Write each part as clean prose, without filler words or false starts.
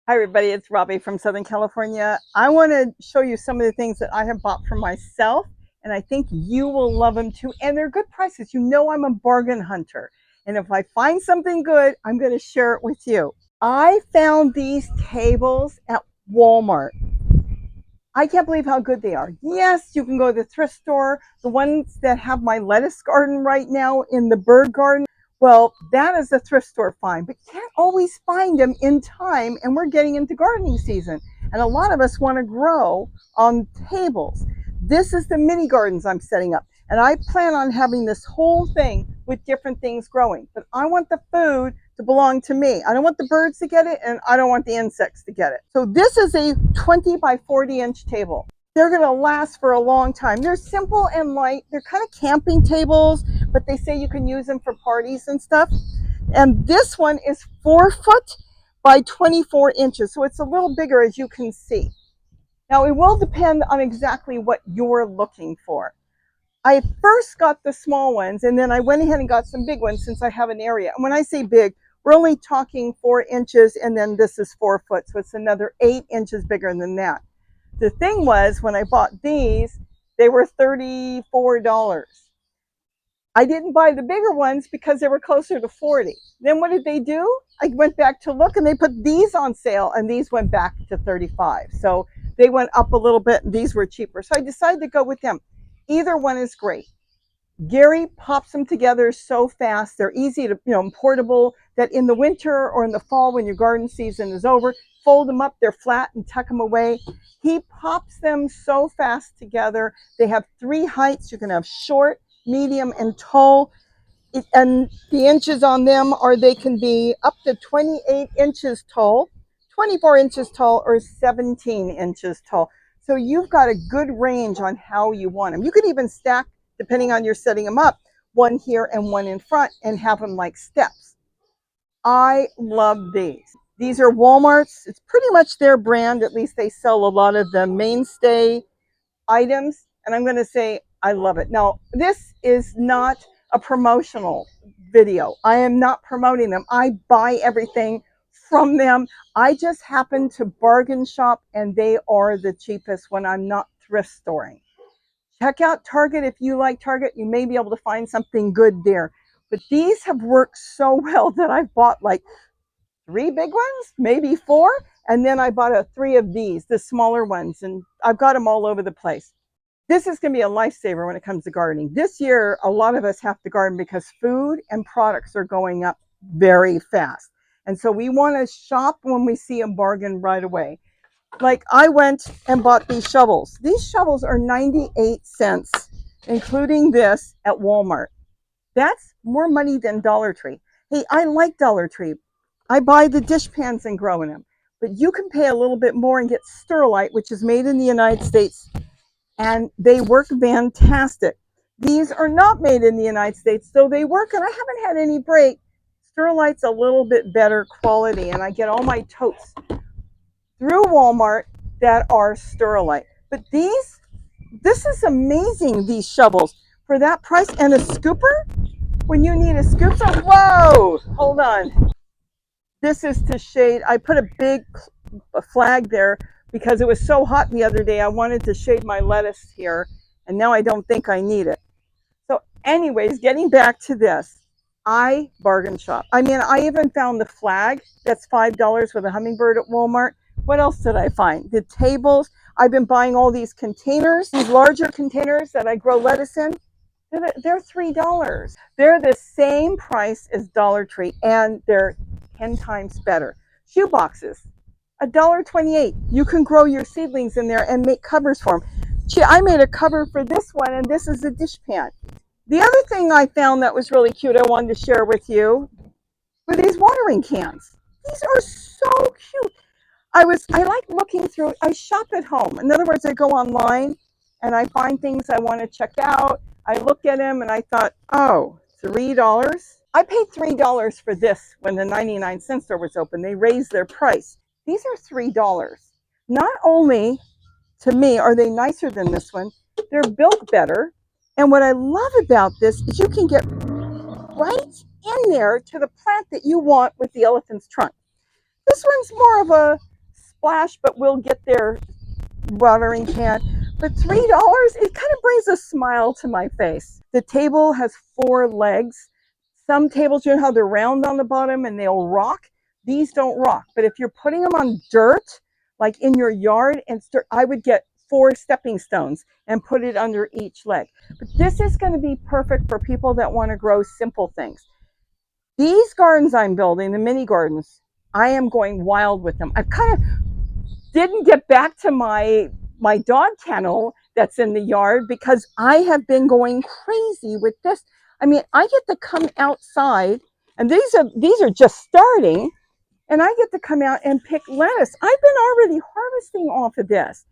Hi everybody, it's Robbie from Southern California. I want to show you some of the things that I have bought for myself, and I think you will love them too. And they're good prices. You know I'm a bargain hunter. And if I find something good, I'm going to share it with you. I found these tables at Walmart. I can't believe how good they are. Yes, you can go to the thrift store. The ones that have my lettuce garden right now in the bird garden, well, that is a thrift store find, but you can't always find them in time. And we're getting into gardening season. And a lot of us want to grow on tables. This is the mini gardens I'm setting up. And I plan on having this whole thing with different things growing. But I want the food to belong to me. I don't want the birds to get it, and I don't want the insects to get it. So this is a 20 by 40 inch table. They're going to last for a long time. They're simple and light. They're kind of camping tables, but they say you can use them for parties and stuff. And this one is 4 foot by 24 inches. So it's a little bigger, as you can see. Now it will depend on exactly what you're looking for. I first got the small ones, and then I went ahead and got some big ones since I have an area. And when I say big, we're only talking 4 inches, and then this is 4 foot. So it's another 8 inches bigger than that. The thing was, when I bought these, they were $34. I didn't buy the bigger ones because they were closer to 40. Then what did they do? I went back to look, and they put these on sale, and these went back to 35. So they went up a little bit, and these were cheaper. So I decided to go with them. Either one is great. Gary pops them together so fast. They're easy to, portable, that in the winter or in the fall when your garden season is over, fold them up, they're flat, and tuck them away. He pops them so fast together. They have 3 heights. You can have short, medium, and tall. And the inches on them are, they can be up to 28 inches tall, 24 inches tall, or 17 inches tall. So you've got a good range on how you want them. You could even stack, depending on your setting them up, one here and one in front, and have them like steps. I love these. These are Walmart's. It's pretty much their brand. At least they sell a lot of the mainstay items. And I'm going to say I love it. Now, this is not a promotional video. I am not promoting them. I buy everything from them. I just happen to bargain shop, and they are the cheapest when I'm not thrift storing. Check out Target if you like Target. You may be able to find something good there. But these have worked so well that I've bought like 3 big ones, maybe 4. And then I bought 3 of these, the smaller ones, and I've got them all over the place. This is going to be a lifesaver when it comes to gardening. This year, a lot of us have to garden because food and products are going up very fast. And so we want to shop when we see a bargain right away. Like I went and bought these shovels. These shovels are 98 cents, including this, at Walmart. That's more money than Dollar Tree. Hey, I like Dollar Tree. I buy the dish pans and grow in them. But you can pay a little bit more and get Sterlite, which is made in the United States, and they work fantastic. These are not made in the United States, so they work, and I haven't had any break. Sterlite's a little bit better quality, and I get all my totes through Walmart that are Sterlite. But this is amazing, these shovels. For that price, and a scooper, when you need a scoop. So, whoa, hold on. This is to shade. I put a big flag there because it was so hot the other day. I wanted to shade my lettuce here, and now I don't think I need it. So anyways, getting back to this, I bargain shop. I mean, I even found the flag that's $5 with a hummingbird at Walmart. What else did I find? The tables. I've been buying all these containers, these larger containers that I grow lettuce in. They're $3. They're the same price as Dollar Tree, and they're 10 times better. Shoe boxes, $1.28. You can grow your seedlings in there and make covers for them. Gee, I made a cover for this one, and this is a dish pan. The other thing I found that was really cute, I wanted to share with you, were these watering cans. These are so cute. I like looking through. I shop at home. In other words, I go online and I find things I want to check out. I look at them and I thought, oh, $3. I paid $3 for this when the 99-cent store was open. They raised their price. These are $3. Not only, to me, are they nicer than this one, they're built better. And what I love about this is you can get right in there to the plant that you want with the elephant's trunk. This one's more of a splash, but we'll get their watering can. But $3, it kind of brings a smile to my face. The table has 4 legs. Some tables, you know how they're round on the bottom and they'll rock? These don't rock. But if you're putting them on dirt, like in your yard, and I would get 4 stepping stones and put it under each leg. But this is going to be perfect for people that want to grow simple things. These gardens I'm building, the mini gardens, I am going wild with them. I kind of didn't get back to my dog kennel that's in the yard because I have been going crazy with this. I mean, I get to come outside, and these are just starting, and I get to come out and pick lettuce. I've been already harvesting off of this.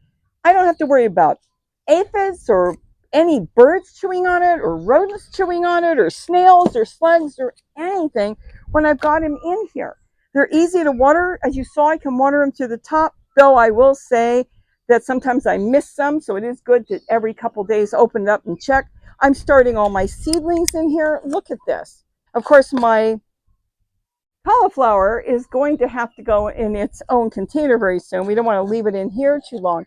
I don't have to worry about aphids or any birds chewing on it or rodents chewing on it or snails or slugs or anything when I've got them in here. They're easy to water. As you saw, I can water them to the top, though I will say that sometimes I miss some, so it is good to every couple days open it up and check. I'm starting all my seedlings in here. Look at this. Of course, my cauliflower is going to have to go in its own container very soon. We don't want to leave it in here too long.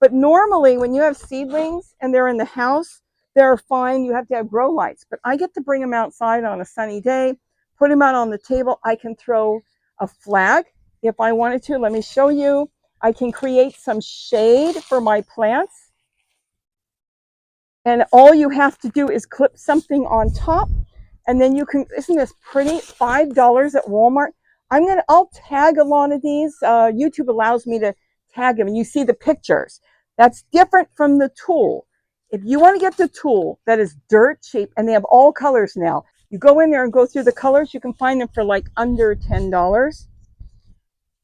But normally when you have seedlings and they're in the house, they're fine. You have to have grow lights. But I get to bring them outside on a sunny day, put them out on the table. I can throw a flag if I wanted to. Let me show you. I can create some shade for my plants. And all you have to do is clip something on top. And then you can, isn't this pretty? $5 at Walmart. I'll tag a lot of these. YouTube allows me to tag them and you see the pictures. That's different from the tool. If you want to get the tool that is dirt cheap, and they have all colors now, you go in there and go through the colors, you can find them for like under $10.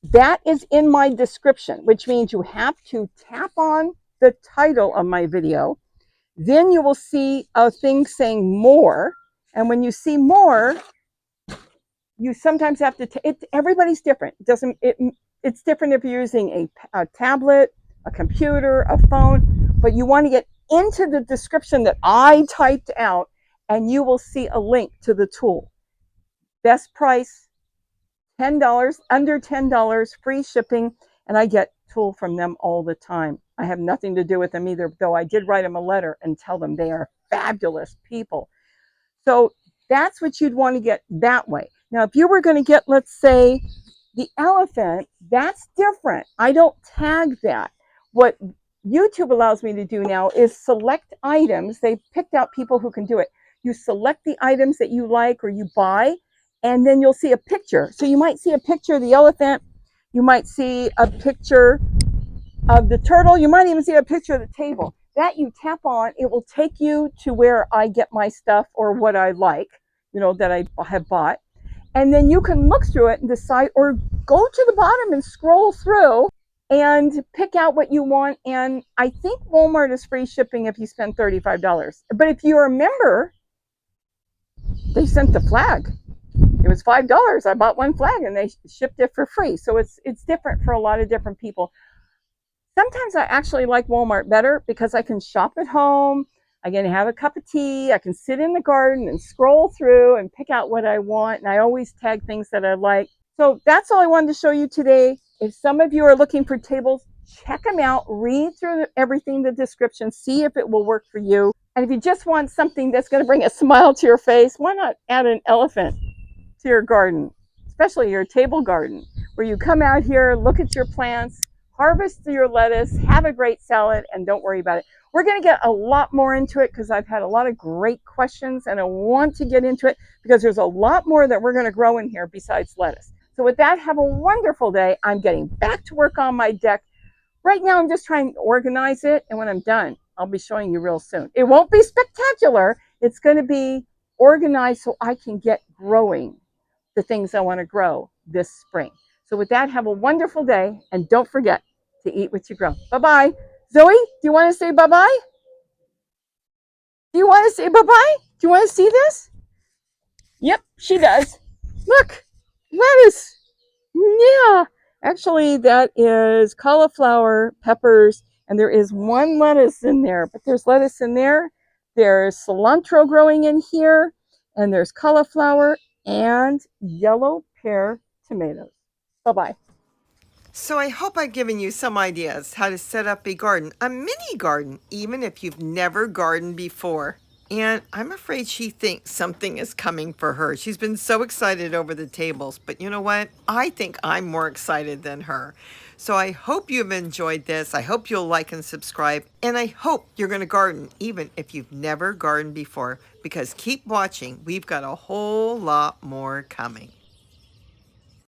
That is in my description, which means you have to tap on the title of my video. Then you will see a thing saying more. And when you see more, you sometimes have to, everybody's different. It's different if you're using a tablet, a computer, a phone, but you want to get into the description that I typed out and you will see a link to the tool. Best price, $10, under $10, free shipping, and I get tool from them all the time. I have nothing to do with them either, though I did write them a letter and tell them they are fabulous people. So that's what you'd want to get that way. Now, if you were going to get, let's say, the elephant, that's different. I don't tag that. What YouTube allows me to do now is select items. They've picked out people who can do it. You select the items that you like or you buy, and then you'll see a picture. So you might see a picture of the elephant. You might see a picture of the turtle. You might even see a picture of the table. That you tap on, it will take you to where I get my stuff or what I like, that I have bought. And then you can look through it and decide, or go to the bottom and scroll through and pick out what you want. And I think Walmart is free shipping if you spend $35. But if you're a member, they sent the flag. It was $5. I bought one flag and they shipped it for free. So it's different for a lot of different people. Sometimes I actually like Walmart better because I can shop at home. I can have a cup of tea. I can sit in the garden and scroll through and pick out what I want. And I always tag things that I like. So that's all I wanted to show you today. If some of you are looking for tables, check them out. Read through everything, the description. See if it will work for you. And if you just want something that's going to bring a smile to your face, why not add an elephant to your garden, especially your table garden, where you come out here, look at your plants, harvest your lettuce, have a great salad, and don't worry about it. We're going to get a lot more into it because I've had a lot of great questions and I want to get into it because there's a lot more that we're going to grow in here besides lettuce. So with that, have a wonderful day. I'm getting back to work on my deck. Right now, I'm just trying to organize it, and when I'm done, I'll be showing you real soon. It won't be spectacular. It's going to be organized so I can get growing the things I want to grow this spring. So with that, have a wonderful day, and don't forget to eat what you grow. Bye-bye. Zoe, do you want to say bye-bye? Do you want to say bye-bye? Do you want to see this? Yep, she does. Look, lettuce. Yeah, actually that is cauliflower, peppers, and there is one lettuce in there, but there's lettuce in there. There's cilantro growing in here, and there's cauliflower and yellow pear tomatoes. Bye-bye. So I hope I've given you some ideas how to set up a mini garden, even if you've never gardened before. And I'm afraid she thinks something is coming for her. She's been so excited over the tables, but you know what? I think I'm more excited than her. So I hope you've enjoyed this. I hope you'll like and subscribe. And I hope you're going to garden even if you've never gardened before, because keep watching. We've got a whole lot more coming.